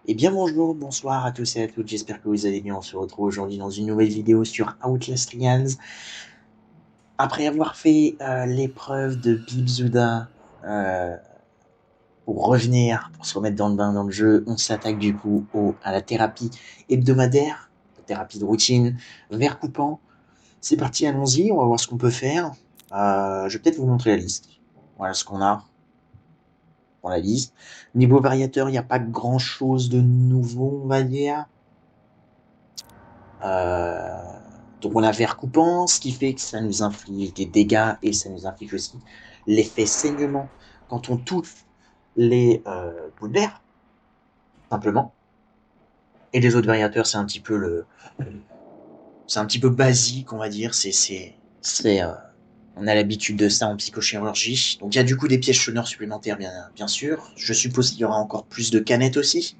Eh bien bonjour, bonsoir à tous et à toutes, j'espère que vous allez bien. On se retrouve aujourd'hui dans une nouvelle vidéo sur Outlast Trials. Après avoir fait l'épreuve de Bibzuda euh, pour revenir, pour se remettre dans le bain dans le jeu, on s'attaque du coup à la thérapie hebdomadaire, la thérapie de routine, verre coupant. C'est parti, allons-y, on va voir ce qu'on peut faire. Je vais peut-être vous montrer la liste. Voilà ce qu'on a dans la liste. Niveau variateur, il n'y a pas grand-chose de nouveau, on va dire. Euh, donc on a verre coupant, ce qui fait que ça nous inflige des dégâts et ça nous inflige aussi l'effet saignement quand on touche les boules d'air, simplement. Et les autres variateurs, c'est un petit peu basique, on va dire. On a l'habitude de ça en psychochirurgie. Donc il y a du coup des pièges sonores supplémentaires, bien sûr. Je suppose qu'il y aura encore plus de canettes aussi.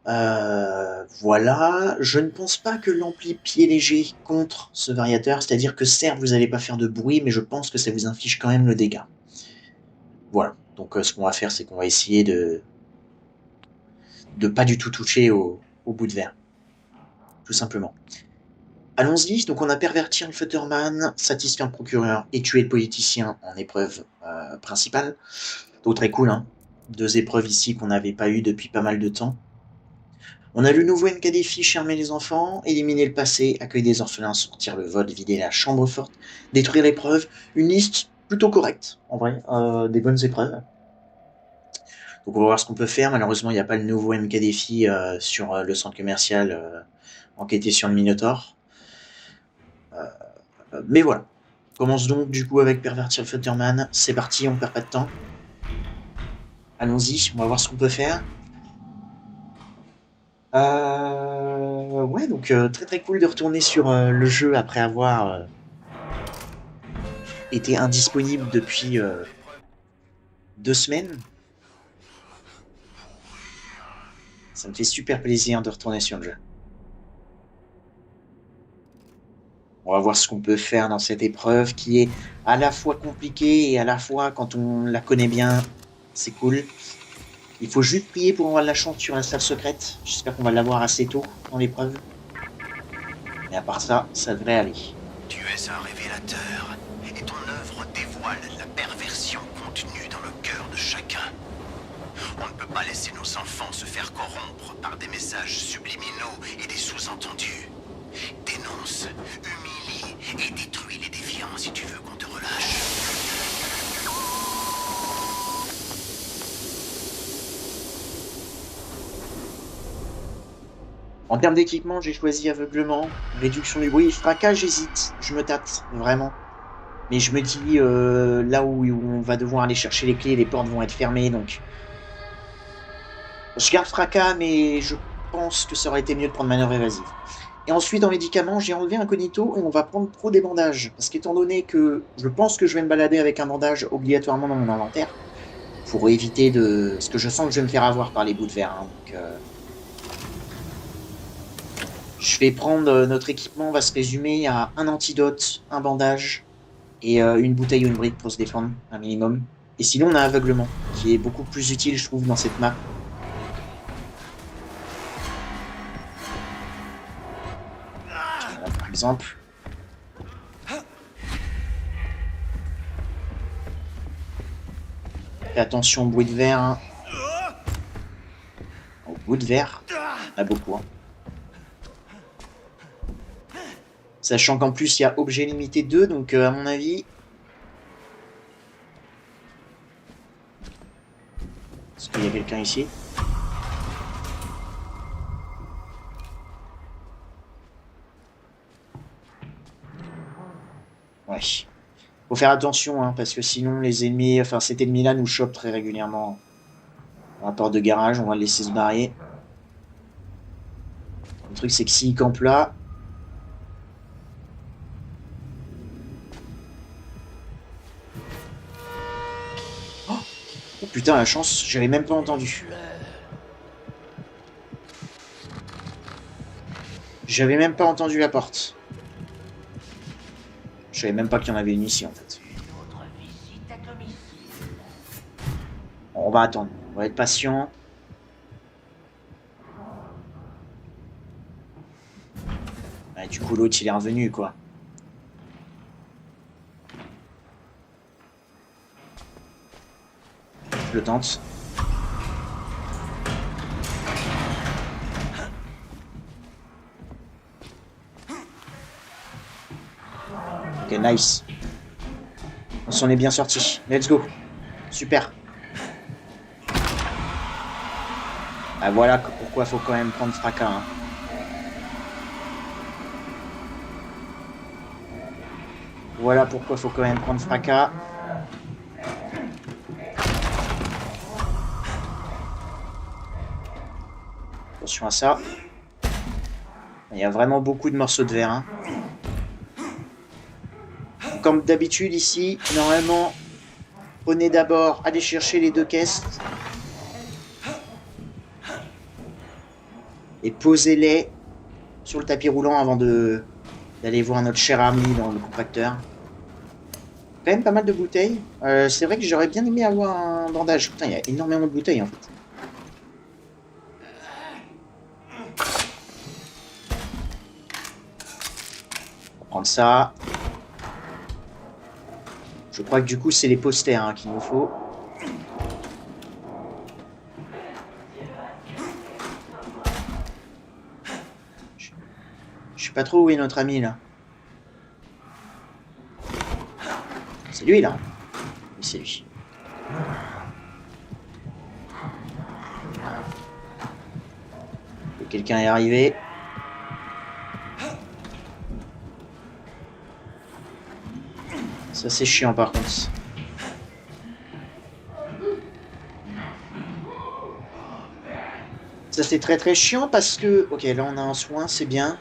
Voilà, je ne pense pas que l'ampli pied léger contre ce variateur, c'est-à-dire que certes vous n'allez pas faire de bruit, mais je pense que ça vous inflige quand même le dégât. Voilà, donc ce qu'on va faire, c'est qu'on va essayer de pas du tout toucher au bout de verre, tout simplement. Allons-y, donc on a perverti le Futterman, satisfait un procureur et tué le politicien en épreuve principale. Donc très cool, hein. 2 épreuves ici qu'on n'avait pas eues depuis pas mal de temps. On a le nouveau NKDFI, charmer les enfants, éliminer le passé, accueillir des orphelins, sortir le vote, vider la chambre forte, détruire l'épreuve. Une liste plutôt correcte, en vrai, des bonnes épreuves. Donc on va voir ce qu'on peut faire. Malheureusement, il n'y a pas le nouveau MKDFI sur le centre commercial enquêter sur le Minotaur. Mais voilà. On commence donc du coup avec Pervertir le Futterman. C'est parti, on perd pas de temps. Allons-y, on va voir ce qu'on peut faire. Ouais, donc très très cool de retourner sur le jeu après avoir été indisponible depuis 2 semaines. Ça me fait super plaisir de retourner sur le jeu. On va voir ce qu'on peut faire dans cette épreuve qui est à la fois compliquée et à la fois, quand on la connaît bien, c'est cool. Il faut juste prier pour avoir de la chance sur la salle secrète. J'espère qu'on va l'avoir assez tôt dans l'épreuve. Mais à part ça, ça devrait aller. Tu es un révélateur, et ton œuvre dévoile la perversion contenue dans le cœur de chacun. On ne peut pas laisser nos enfants se faire corrompre par des messages subliminaux et des sous-entendus. Dénonce, humilie et détruis les déviants si tu veux qu'on te relâche. En termes d'équipement, j'ai choisi aveuglement, réduction du bruit, fracas, j'hésite, je me tâte, vraiment. Mais je me dis, là où on va devoir aller chercher les clés, les portes vont être fermées, donc... Je garde fracas, mais je pense que ça aurait été mieux de prendre manœuvre évasive. Et ensuite, en médicaments, j'ai enlevé incognito et on va prendre pro des bandages. Parce qu'étant donné que je pense que je vais me balader avec un bandage obligatoirement dans mon inventaire, pour éviter de... Parce que je sens que je vais me faire avoir par les bouts de verre. Hein, donc, je vais prendre notre équipement, va se résumer à un antidote, un bandage et une bouteille ou une brique pour se défendre, un minimum. Et sinon, on a aveuglement, qui est beaucoup plus utile, je trouve, dans cette map. Voilà, par exemple. Fais attention au bruit de verre. Hein. Au bout de verre, il y en a beaucoup. Hein. Sachant qu'en plus, il y a objet limité 2, donc à mon avis... Est-ce qu'il y a quelqu'un ici? Ouais. Faut faire attention, hein, parce que sinon les ennemis, enfin cet ennemi-là nous chope très régulièrement. À la porte de garage, on va le laisser se barrer. Le truc c'est que s'il campe là... Oh, oh putain, la chance, j'avais même pas entendu. J'avais même pas entendu la porte. Je savais même pas qu'il y en avait une ici en fait. Bon, on va attendre, on va être patient. du coup, l'autre, il est revenu, quoi. Je le tente. Ok, nice. On s'en est bien sorti. Let's go. Super. Ah, voilà pourquoi faut quand même prendre fracas. Hein. Voilà pourquoi faut quand même prendre fracas. Attention à ça. Il y a vraiment beaucoup de morceaux de verre. Hein. Comme d'habitude ici, normalement, prenez d'abord, allez chercher les 2 caisses. Et posez-les sur le tapis roulant avant d'aller voir notre cher ami dans le compacteur. Quand même pas mal de bouteilles. C'est vrai que j'aurais bien aimé avoir un bandage. Putain, il y a énormément de bouteilles en fait. On va prendre ça. Je crois que du coup c'est les posters hein, qu'il nous faut. Je sais pas trop où est notre ami là. C'est lui là. Oui, c'est lui. Quelqu'un est arrivé. Ça c'est chiant par contre. Ça c'est très très chiant parce que... Ok, là on a un soin, c'est bien.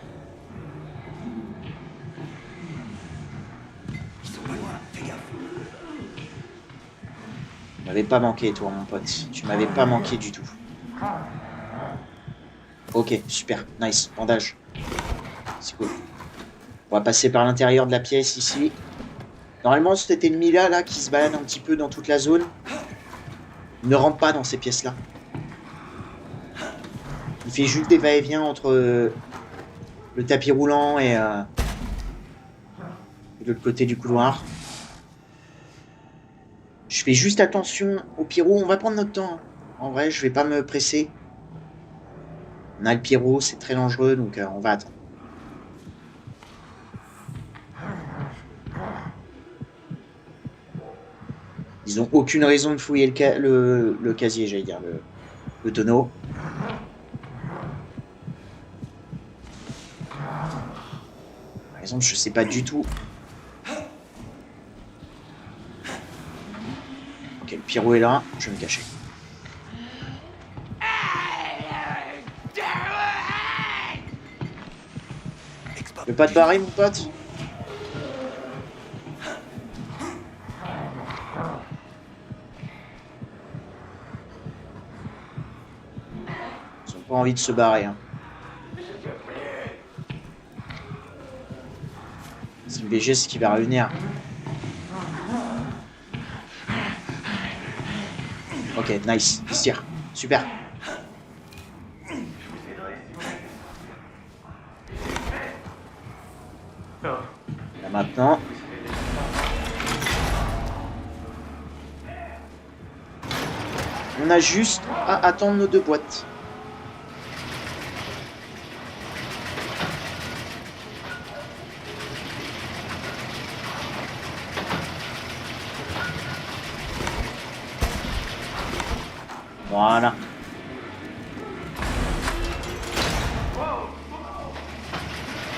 Tu m'avais pas manqué toi mon pote. Tu m'avais pas manqué du tout. Ok, super, nice, bandage. C'est cool. On va passer par l'intérieur de la pièce ici. Normalement cet ennemi là qui se balade un petit peu dans toute la zone ne rentre pas dans ces pièces là. Il fait juste des va-et-vient entre le tapis roulant et l'autre côté du couloir. Je fais juste attention au pyro. On va prendre notre temps. En vrai, je vais pas me presser. On a le pyro, c'est très dangereux, donc on va attendre. Ils ont aucune raison de fouiller le casier, j'allais dire, le tonneau. Par exemple, je sais pas du tout. Ok, le pyro est là, je vais me cacher. Tu veux pas te barrer, mon pote? Ils ont pas envie de se barrer. Hein. C'est le BG, c'est qui va revenir. Ok, nice. Il se tire. Super. Là maintenant. On a juste à attendre nos 2 boîtes. Voilà.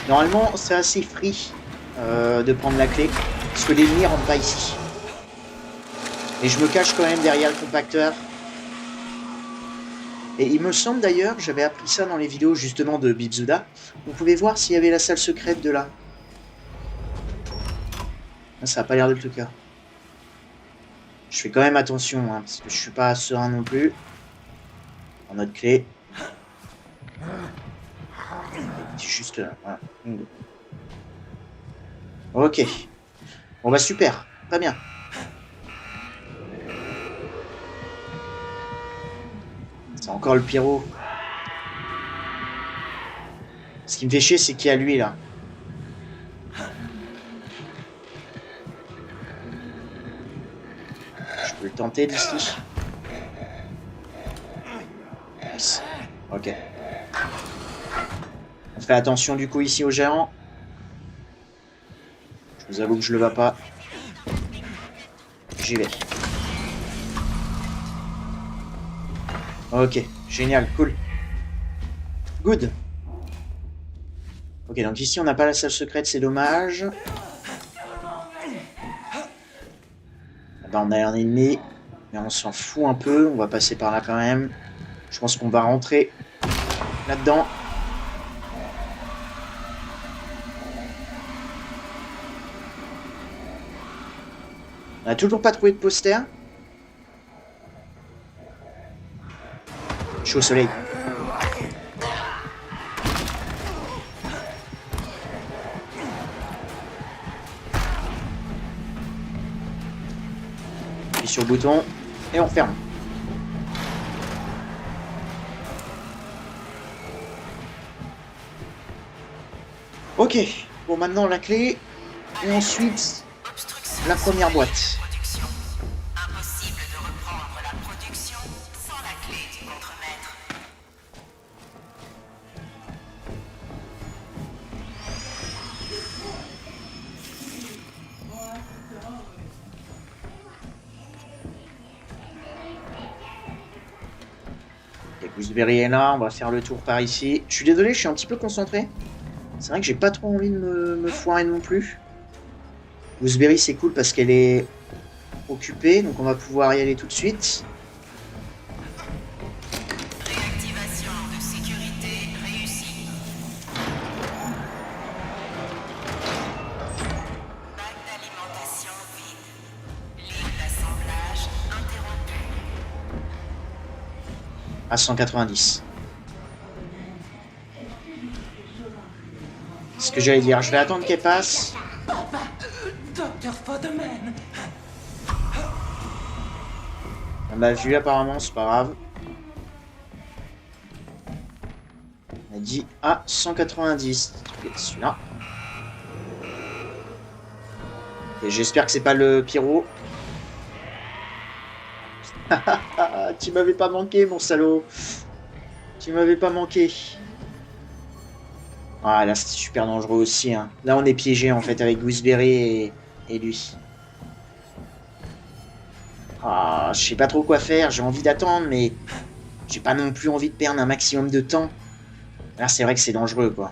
Normalement, c'est assez free de prendre la clé, parce que l'ennemi rentre pas ici. Et je me cache quand même derrière le compacteur. Et il me semble d'ailleurs, j'avais appris ça dans les vidéos justement de Bibzuda, on pouvait voir s'il y avait la salle secrète de là. Ça n'a pas l'air d'être le cas. Je fais quand même attention, hein, parce que je suis pas serein non plus. En notre clé. C'est juste là. Voilà. Ok. Bon bah super. Pas bien. C'est encore le pyro. Ce qui me fait chier, c'est qu'il y a lui là. tenter d'ici. Nice. Ok. On fait attention du coup ici au gérant. Je vous avoue que je le vois pas. J'y vais. Ok, génial, cool. Good. Ok, donc ici on n'a pas la salle secrète, c'est dommage. Ah bah, on a un ennemi, mais on s'en fout un peu, on va passer par là quand même. Je pense qu'on va rentrer là-dedans. On n'a toujours pas trouvé de poster. Je suis au soleil. Appuie sur le bouton et on ferme. Ok, bon maintenant la clé et ensuite la première boîte. Impossible de reprendre la production sans la clé du contremaître. Ok, Gooseberry est là, on va faire le tour par ici. Je suis désolé, je suis un petit peu concentré. C'est vrai que j'ai pas trop envie de me foirer non plus. Gooseberry c'est cool parce qu'elle est occupée, donc on va pouvoir y aller tout de suite. Réactivation de sécurité réussie. Bac d'alimentation vide. Ligne d'assemblage interrompue. À 190. C'est ce que j'allais dire, je vais attendre qu'elle passe. Docteur Fodeman. On l'a vu apparemment, c'est pas grave. On a dit à 190. Ok, celui-là. Et j'espère que c'est pas le pyro. Tu m'avais pas manqué, mon salaud. Tu m'avais pas manqué. Ah, là, c'était super dangereux aussi. Hein. Là, on est piégé, en fait, avec Gooseberry et lui. Ah, je sais pas trop quoi faire. J'ai envie d'attendre, mais j'ai pas non plus envie de perdre un maximum de temps. Là, c'est vrai que c'est dangereux, quoi.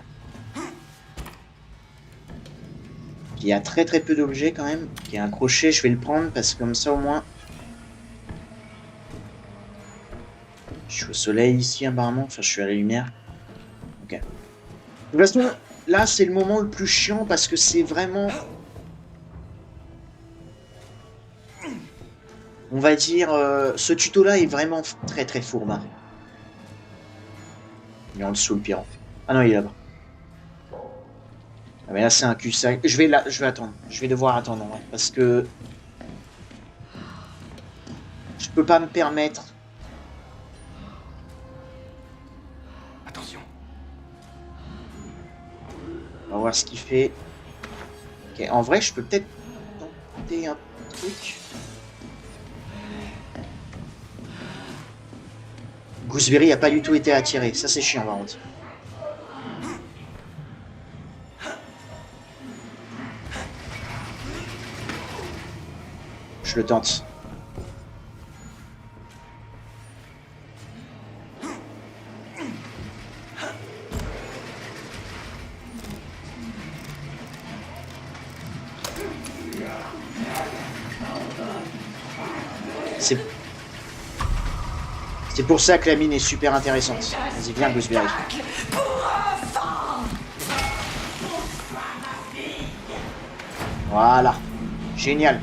Il y a très très peu d'objets, quand même. Il y a un crochet, je vais le prendre, parce que comme ça, au moins... Je suis au soleil, ici, apparemment. Enfin, je suis à la lumière. Ok. De toute façon, là, c'est le moment le plus chiant, parce que c'est vraiment... On va dire... ce tuto-là est vraiment très très fourbe. Il est en dessous, le pyro. Ah non, il est là-bas. Ah mais là c'est un cul-sac. Je vais attendre. Je vais devoir attendre ouais, parce que je peux pas me permettre. Attention. On va voir ce qu'il fait. Ok, en vrai je peux peut-être tenter un truc. Gooseberry a pas du tout été attiré. Ça c'est chiant par contre. Je le tente. C'est pour ça que la mine est super intéressante. Vas-y, viens, Gooseberry. Voilà. Génial.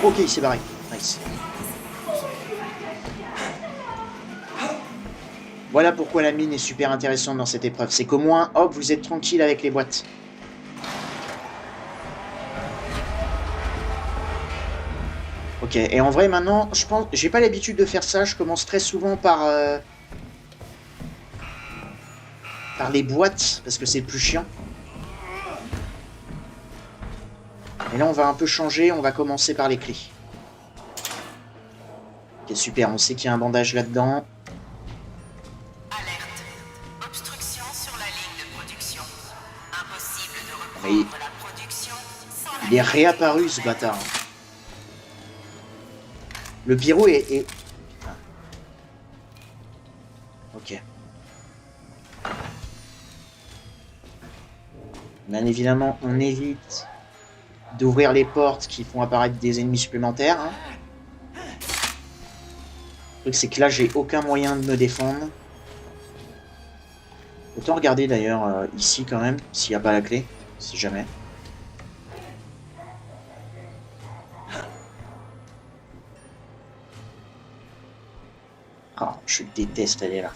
Ok, il s'est barré. Nice. Voilà pourquoi la mine est super intéressante dans cette épreuve. C'est qu'au moins, hop, vous êtes tranquille avec les boîtes. Ok, et en vrai, maintenant, je pense... J'ai pas l'habitude de faire ça. Je commence très souvent par les boîtes, parce que c'est le plus chiant. Et là, on va un peu changer. On va commencer par les clés. Ok, super, on sait qu'il y a un bandage là-dedans. Alerte. Obstruction sur la ligne de production. Impossible de Mais reprendre la production sans la il est clé. réapparu, ce bâtard. Le pyro est... Putain. Ok. Bien évidemment, on évite d'ouvrir les portes qui font apparaître des ennemis supplémentaires. Hein. Le truc, c'est que là, j'ai aucun moyen de me défendre. Autant regarder d'ailleurs ici quand même, s'il n'y a pas la clé, si jamais. Oh, je déteste aller là.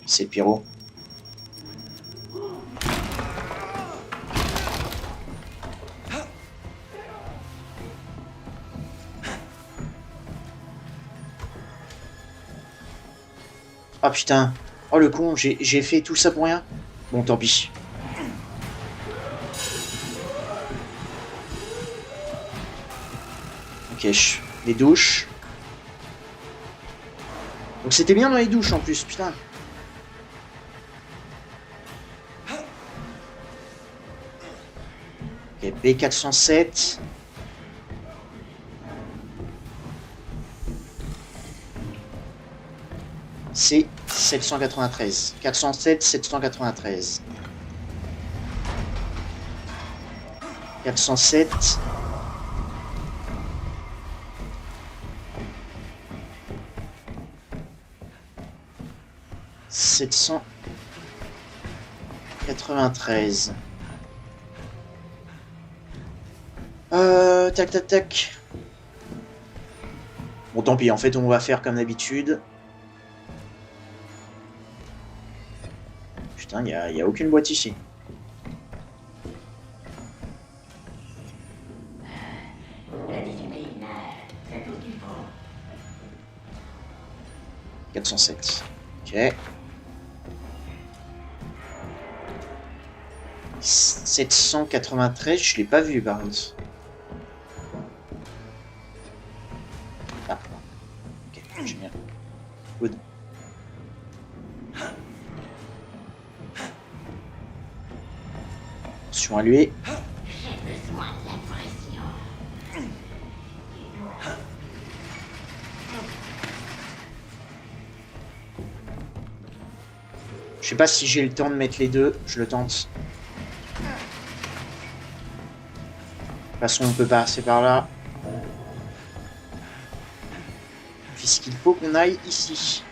C'est le pyro. Ah putain. Oh le con, j'ai fait tout ça pour rien. Bon, tant pis. Ok, les douches. Donc c'était bien dans les douches en plus, putain. Ok, B407. C'est 793. 407, 793. 407. « 793. Tac, tac, tac. Bon, tant pis, en fait, on va faire comme d'habitude. Putain, il y a aucune boîte ici. La discipline, c'est tout ce qu'il faut. 407. Ok. 793, je l'ai pas vu par contre. Ah, ok, génial. Good. Attention à lui. J'ai besoin de la pression. Je sais pas si j'ai le temps de mettre les deux, je le tente. De toute façon, on peut passer par là. Puisqu'il faut qu'on aille ici.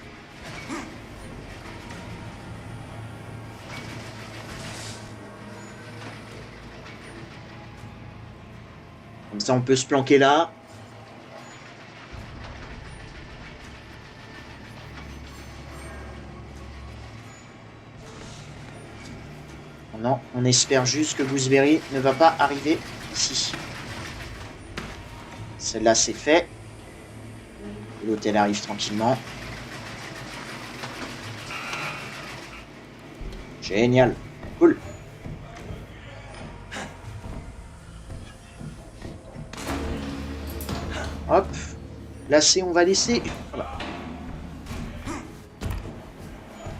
Comme ça, on peut se planquer là. Non, on espère juste que Gooseberry ne va pas arriver ici. Celle-là, c'est fait. L'hôtel arrive tranquillement. Génial. Cool. Hop. Là, c'est on va laisser... Voilà.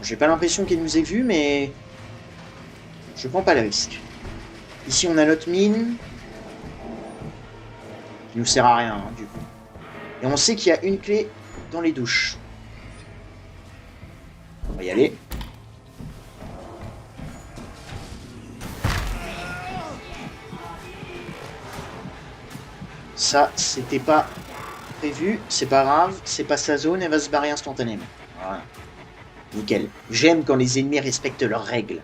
J'ai pas l'impression qu'il nous ait vus, mais... Je prends pas le risque. Ici, on a notre mine. Qui nous sert à rien, hein, du coup. Et on sait qu'il y a une clé dans les douches. On va y aller. Ça, c'était pas prévu. C'est pas grave. C'est pas sa zone. Elle va se barrer instantanément. Voilà. Nickel. J'aime quand les ennemis respectent leurs règles.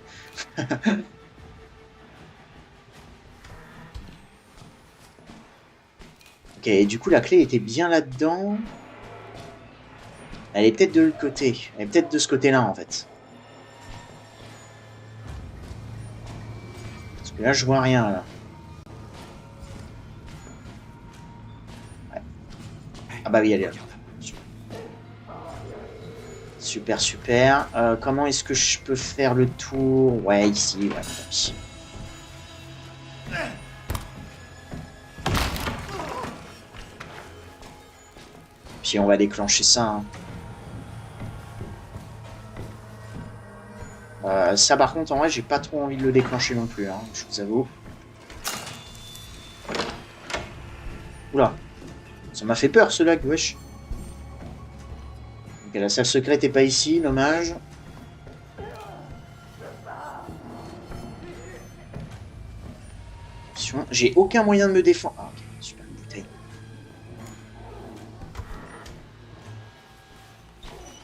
Ok, et du coup la clé était bien là-dedans. Elle est peut-être de l'autre côté. Elle est peut-être de ce côté-là en fait. Parce que là je vois rien là. Ouais. Ah bah oui, elle est là. Super, super. Comment est-ce que je peux faire le tour? Ouais, ici, ouais, ici. Puis on va déclencher ça. Hein. Ça par contre en vrai j'ai pas trop envie de le déclencher non plus, hein, je vous avoue. Oula, ça m'a fait peur ce lag, wesh. Ok, la salle secrète est pas ici, dommage. J'ai aucun moyen de me défendre. Ah ok, super bouteille.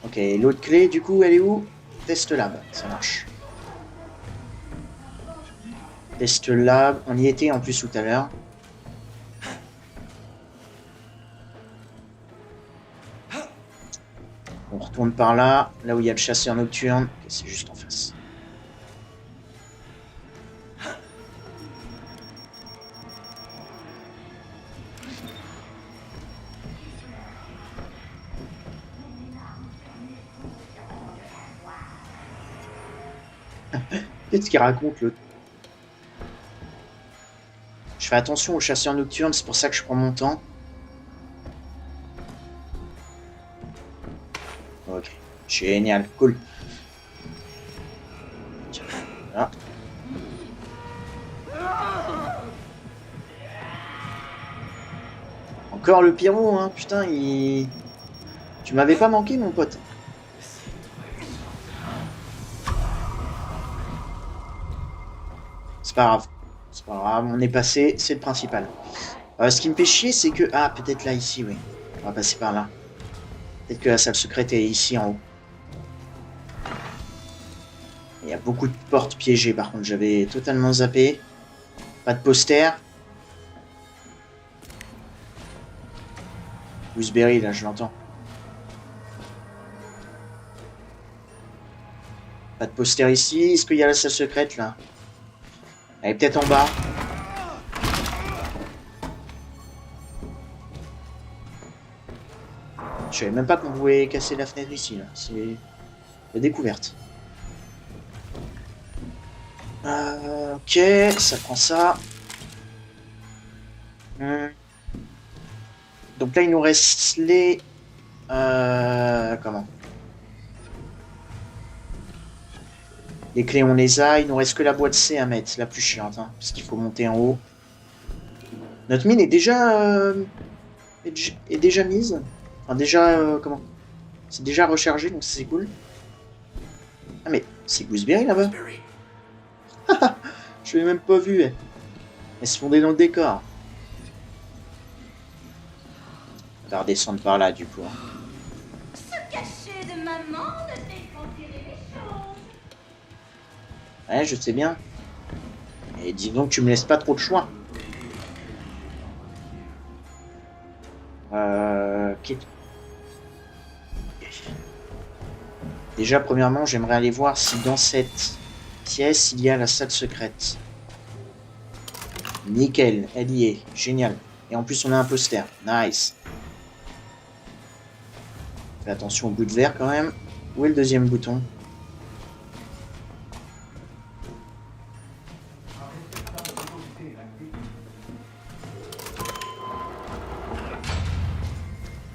Ok, l'autre clé du coup elle est où? Test lab, ça marche. Test lab, on y était en plus tout à l'heure. On retourne par là, là où il y a le chasseur nocturne. Okay, c'est juste en face. Qu'est-ce qu'il raconte l'autre? Je fais attention aux chasseurs nocturnes, c'est pour ça que je prends mon temps. Ok, génial, cool. Tiens, voilà. Encore le pyro, hein, putain, il... Tu m'avais pas manqué, mon pote. C'est pas grave. C'est pas grave, on est passé, c'est le principal. Ce qui me fait chier, c'est que... Ah, peut-être là, ici, oui. On va passer par là. Peut-être que la salle secrète est ici, en haut. Il y a beaucoup de portes piégées, par contre. J'avais totalement zappé. Pas de poster. Gooseberry, là, je l'entends. Pas de poster ici. Est-ce qu'il y a la salle secrète, là? Elle est peut-être en bas. Je savais même pas qu'on pouvait casser la fenêtre ici, là. C'est la découverte. Ok, ça prend ça. Donc là, il nous reste les... comment? Les clés, on les a. Il nous reste que la boîte C à mettre, la plus chiante, hein, parce qu'il faut monter en haut. Notre mine est déjà mise. Enfin, déjà, comment? C'est déjà rechargé, donc c'est cool. Ah, mais c'est Gooseberry là-bas. Je l'ai même pas vu. Elle se fondait dans le décor. On va redescendre par là, du coup. Se cacher de maman ne fait qu'empirer les choses. Ouais, je sais bien. Et dis donc, tu me laisses pas trop de choix. Déjà, premièrement, j'aimerais aller voir si dans cette pièce, il y a la salle secrète. Nickel, elle y est. Génial. Et en plus, on a un poster. Nice. Fais attention au bout de verre quand même. Où est le deuxième bouton?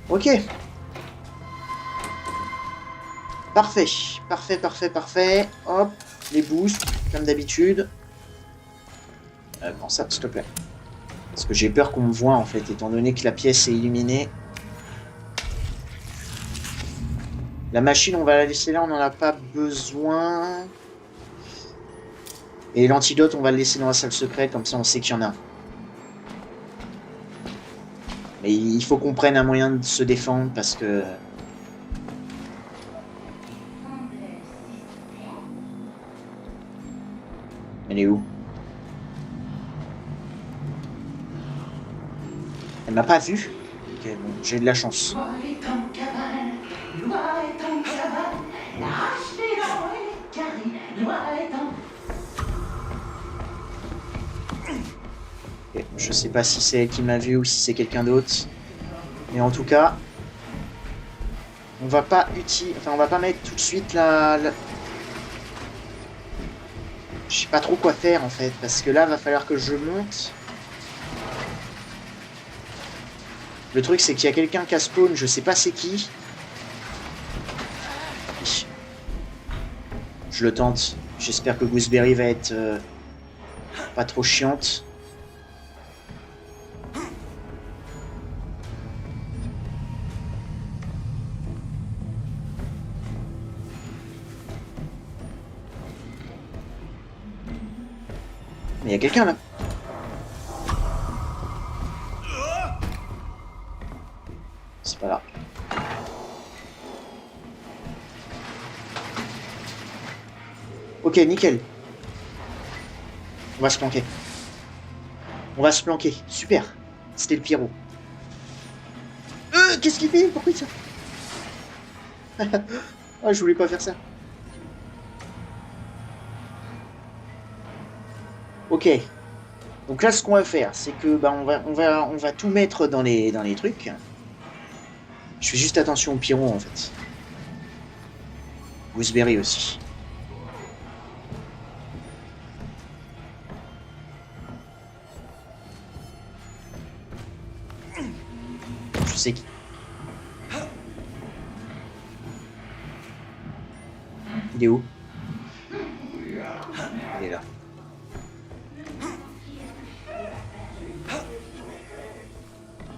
Ok. Parfait. Parfait, parfait, parfait. Hop. Les boosts, comme d'habitude. Prends ça, s'il te plaît. Parce que j'ai peur qu'on me voit, en fait, étant donné que la pièce est illuminée. La machine, on va la laisser là, on n'en a pas besoin. Et l'antidote, on va le laisser dans la salle secrète, comme ça on sait qu'il y en a. Mais il faut qu'on prenne un moyen de se défendre, parce que... Elle est où? Elle m'a pas vu? Ok, bon, j'ai de la chance. Okay, je sais pas si c'est elle qui m'a vu ou si c'est quelqu'un d'autre. Mais en tout cas, on va pas on va pas mettre tout de suite la... Je sais pas trop quoi faire en fait, parce que là, va falloir que je monte. Le truc, c'est qu'il y a quelqu'un qui a spawn, je sais pas c'est qui. Je le tente. J'espère que Gooseberry va être pas trop chiante. Mais il y a quelqu'un là. C'est pas là. Ok, nickel. On va se planquer. On va se planquer. Super. C'était le pyro. Qu'est-ce qu'il fait? Pourquoi il ça? Ah, je voulais pas faire ça. Ok. Donc là, ce qu'on va faire, c'est que bah, on va tout mettre dans les trucs. Je fais juste attention au pyro en fait. Gooseberry aussi. Je sais qui. Il est où? Il est là.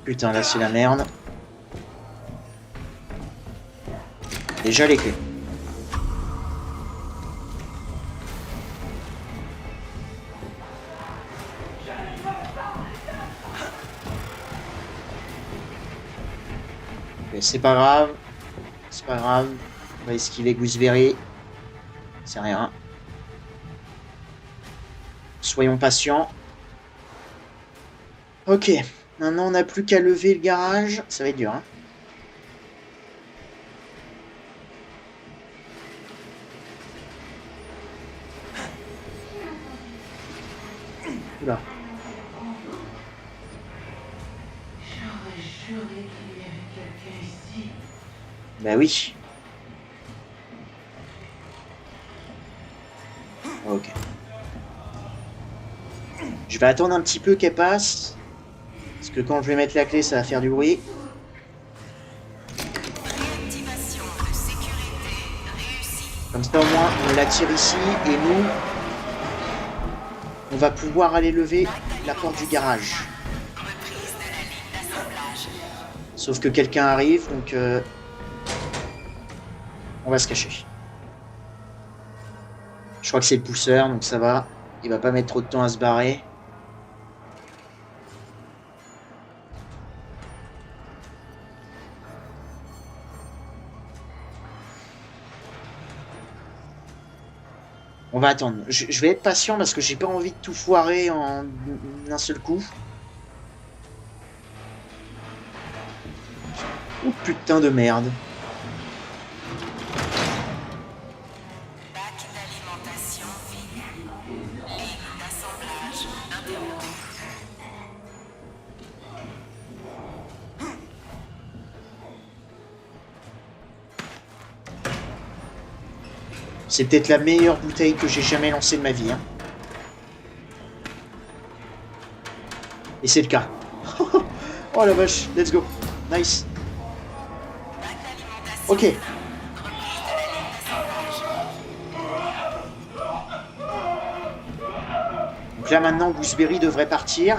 Putain, là c'est la merde. Déjà les clés. Mais c'est pas grave. C'est pas grave. On va esquiver Gooseberry. C'est rien. Soyons patients. Ok. Maintenant, on n'a plus qu'à lever le garage. Ça va être dur, hein. Oula. J'aurais juré qu'il y avait quelqu'un ici. Bah oui. Ok. Je vais attendre un petit peu qu'elle passe. Parce que quand je vais mettre la clé, ça va faire du bruit. Réactivation de sécurité réussie. Comme ça, au moins, on l'attire ici. Et nous, on va pouvoir aller lever la porte du garage. Reprise de la ligne d'assemblage. Sauf que quelqu'un arrive, donc on va se cacher. Je crois que c'est le pousseur, donc ça va. Il va pas mettre trop de temps à se barrer. On va attendre. Je vais être patient parce que j'ai pas envie de tout foirer en un seul coup. Oh putain de merde. Bac d'alimentation vide. Ligne d'assemblage interrompue. C'est peut-être la meilleure bouteille que j'ai jamais lancée de ma vie. Hein. Et c'est le cas. Oh la vache, let's go. Nice. Bac d'alimentation. Ok. Reprise de la ligne d'assemblage. Donc là maintenant, Gooseberry devrait partir.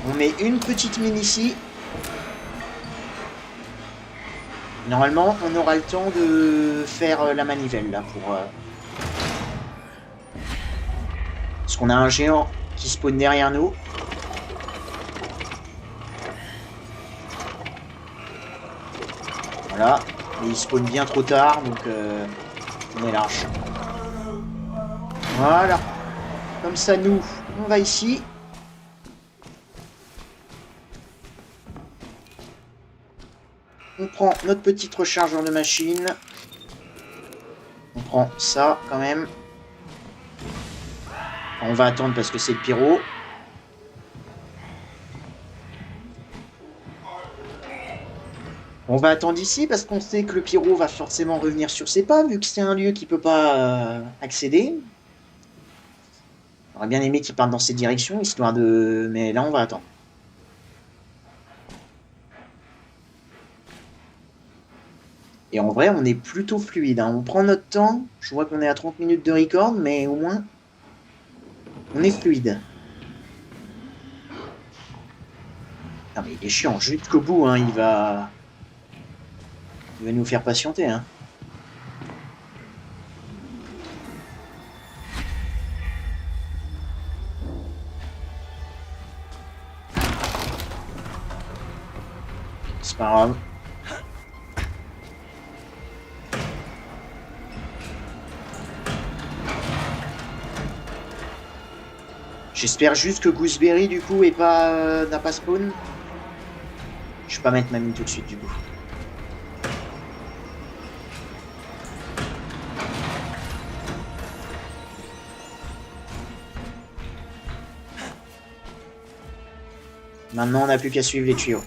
On met une petite mine ici. Normalement, on aura le temps de faire la manivelle là pour. Parce qu'on a un géant qui spawn derrière nous. Voilà. Et il spawn bien trop tard, donc on est large. Voilà. Comme ça, nous, on va ici. On prend notre petite rechargeur de machine. On prend ça quand même. On va attendre parce que c'est le pyro. On va attendre ici parce qu'on sait que le pyro va forcément revenir sur ses pas, vu que c'est un lieu qu'il peut pas accéder. J'aurais bien aimé qu'il parte dans cette direction, histoire de... Mais là, on va attendre. Et en vrai, on est plutôt fluide. Hein. On prend notre temps. Je vois qu'on est à 30 minutes de record, mais au moins, on est fluide. Non, mais il est chiant jusqu'au bout. Hein. Il va nous faire patienter. Hein. C'est pas grave. J'espère juste que Gooseberry, du coup, n'a pas spawn. Je vais pas mettre ma mine tout de suite, du coup. Maintenant, on n'a plus qu'à suivre les tuyaux.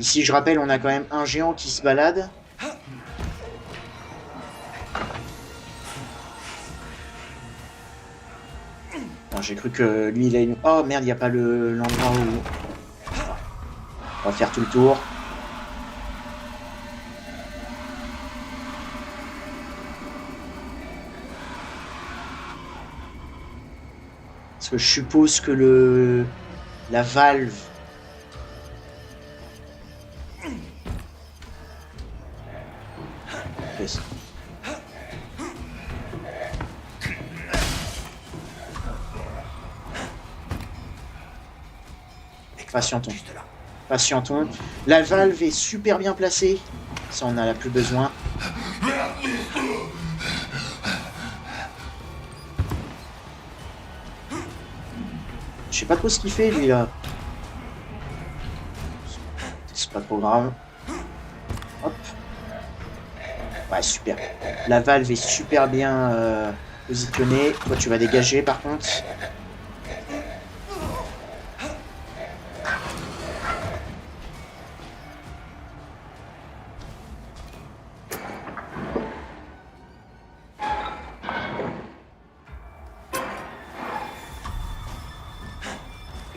Ici, je rappelle, on a quand même un géant qui se balade. J'ai cru que lui, il a une... Oh merde, il n'y a pas l'endroit où... On va faire tout le tour. Parce que je suppose que la valve... Yes. Patientons. Patientons. La valve est super bien placée. Ça, on en a plus besoin. Je sais pas trop ce qu'il fait, lui, là. C'est pas trop grave. Hop. Ouais, super. La valve est super bien positionnée. Toi, tu vas dégager, par contre.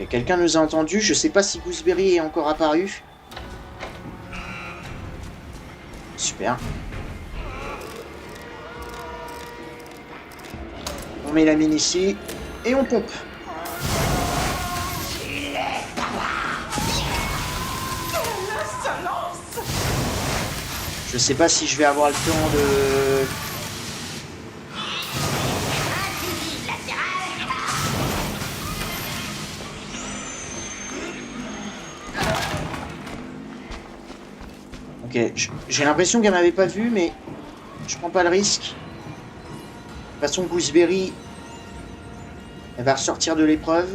Quelqu'un nous a entendu. Je sais pas si Gooseberry est encore apparu. Super. On met la mine ici et on pompe. Je sais pas si je vais avoir le temps de... Ok, j'ai l'impression qu'elle m'avait pas vu, mais je prends pas le risque. De toute façon, Gooseberry, elle va ressortir de l'épreuve.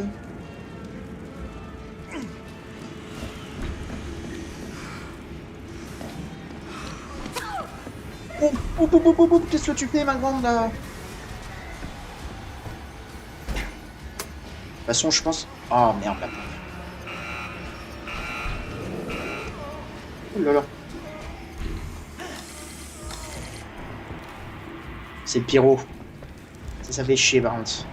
Oh, qu'est-ce que tu fais, ma grande, là? De toute façon, je pense... Oh, merde, la pompe. Oh là là. C'est le pyro. Ça fait chier, par contre.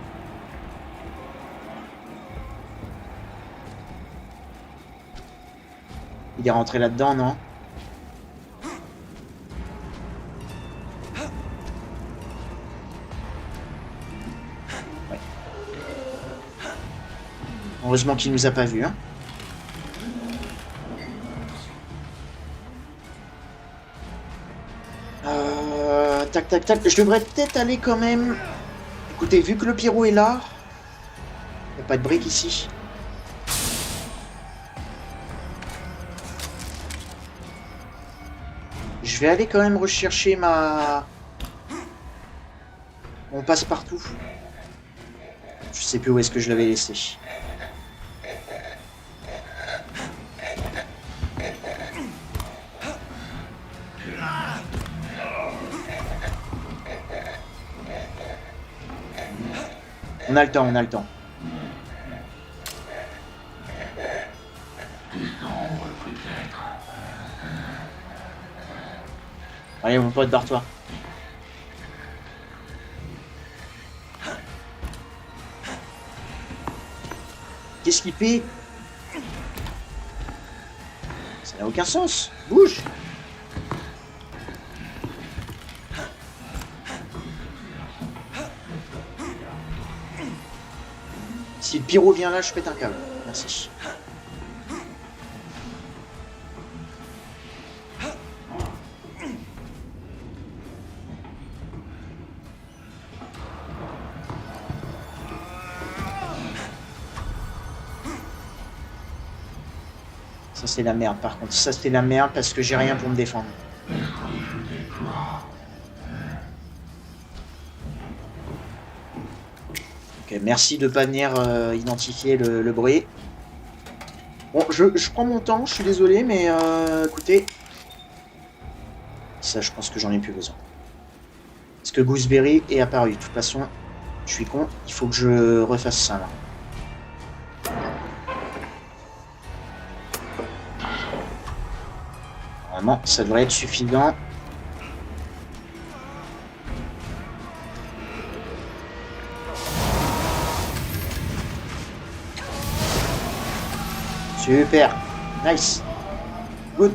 Il est rentré là-dedans, non? Ouais. Heureusement qu'il nous a pas vus, hein. Tac, tac, tac. Je devrais peut-être aller quand même... Écoutez, vu que le pyro est là... Il n'y a pas de briques ici. Je vais aller quand même rechercher mon passe-partout. Je sais plus où est-ce que je l'avais laissé. On a le temps, on a le temps. Des ombres peut-être. Allez, mon pote, barre-toi. Qu'est-ce qu'il fait? Ça n'a aucun sens. Bouge. Si le pyro vient là, je pète un câble. Merci. Ça c'est la merde par contre. Ça c'est la merde parce que j'ai rien pour me défendre. Ok, merci de pas venir identifier le bruit. Bon, je prends mon temps, je suis désolé, mais écoutez, ça je pense que j'en ai plus besoin. Parce que Gooseberry est apparu. De toute façon, je suis con, il faut que je refasse ça là. Normalement, ça devrait être suffisant. Super, nice, good.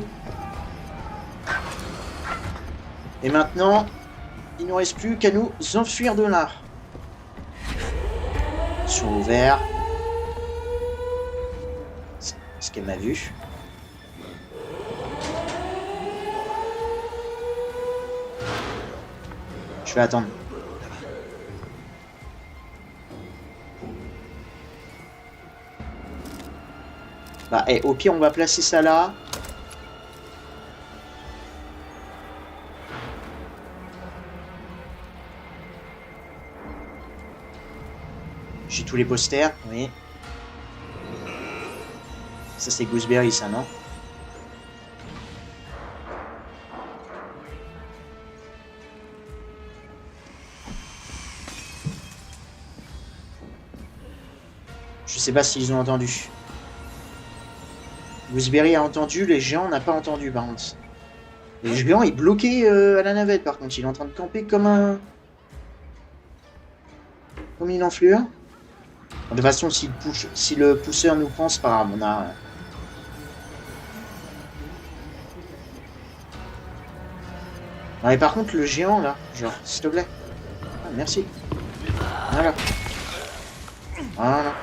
Et maintenant, il ne nous reste plus qu'à nous enfuir de là. Sur ouvert. Est-ce qu'elle m'a vu? Je vais attendre. Bah, au pire, on va placer ça là. J'ai tous les posters, oui. Ça, c'est Gooseberry, ça, non? Je sais pas s'ils ont entendu. Gooseberry a entendu, les géants n'ont pas entendu, par contre. Le géant est bloqué à la navette, par contre. Il est en train de camper comme un... comme une enflure. De toute façon, si le pousseur nous prend, c'est pas grave, on a... Non, mais par contre, le géant, là, genre, s'il te plaît. Ah, merci. Voilà. Voilà.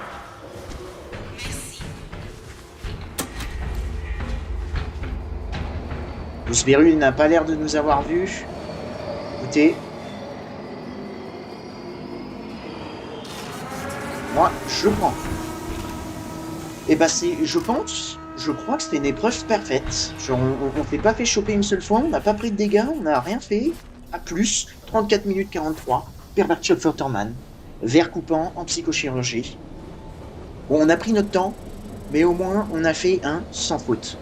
Gooseberry n'a pas l'air de nous avoir vus. Écoutez. Moi, je prends. Et bah je crois que c'était une épreuve parfaite. Genre, on s'est pas fait choper une seule fois, on n'a pas pris de dégâts, on n'a rien fait. À plus, 34 minutes 43, Perverted Futterman, verre coupant en psychochirurgie. Bon, on a pris notre temps, mais au moins on a fait un sans faute.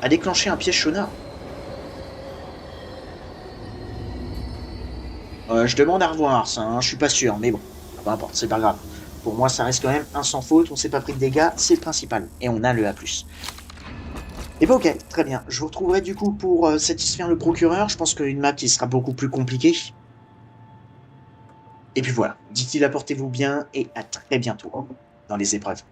À déclencher un piège Shona. Je demande à revoir ça, hein, je suis pas sûr, mais bon, peu importe, c'est pas grave. Pour moi, ça reste quand même un sans faute, on s'est pas pris de dégâts, c'est le principal. Et on a le A+. Et bah ok, très bien. Je vous retrouverai du coup pour satisfaire le procureur. Je pense qu'une map qui sera beaucoup plus compliquée. Et puis voilà, d'ici là, portez-vous bien et à très bientôt dans les épreuves.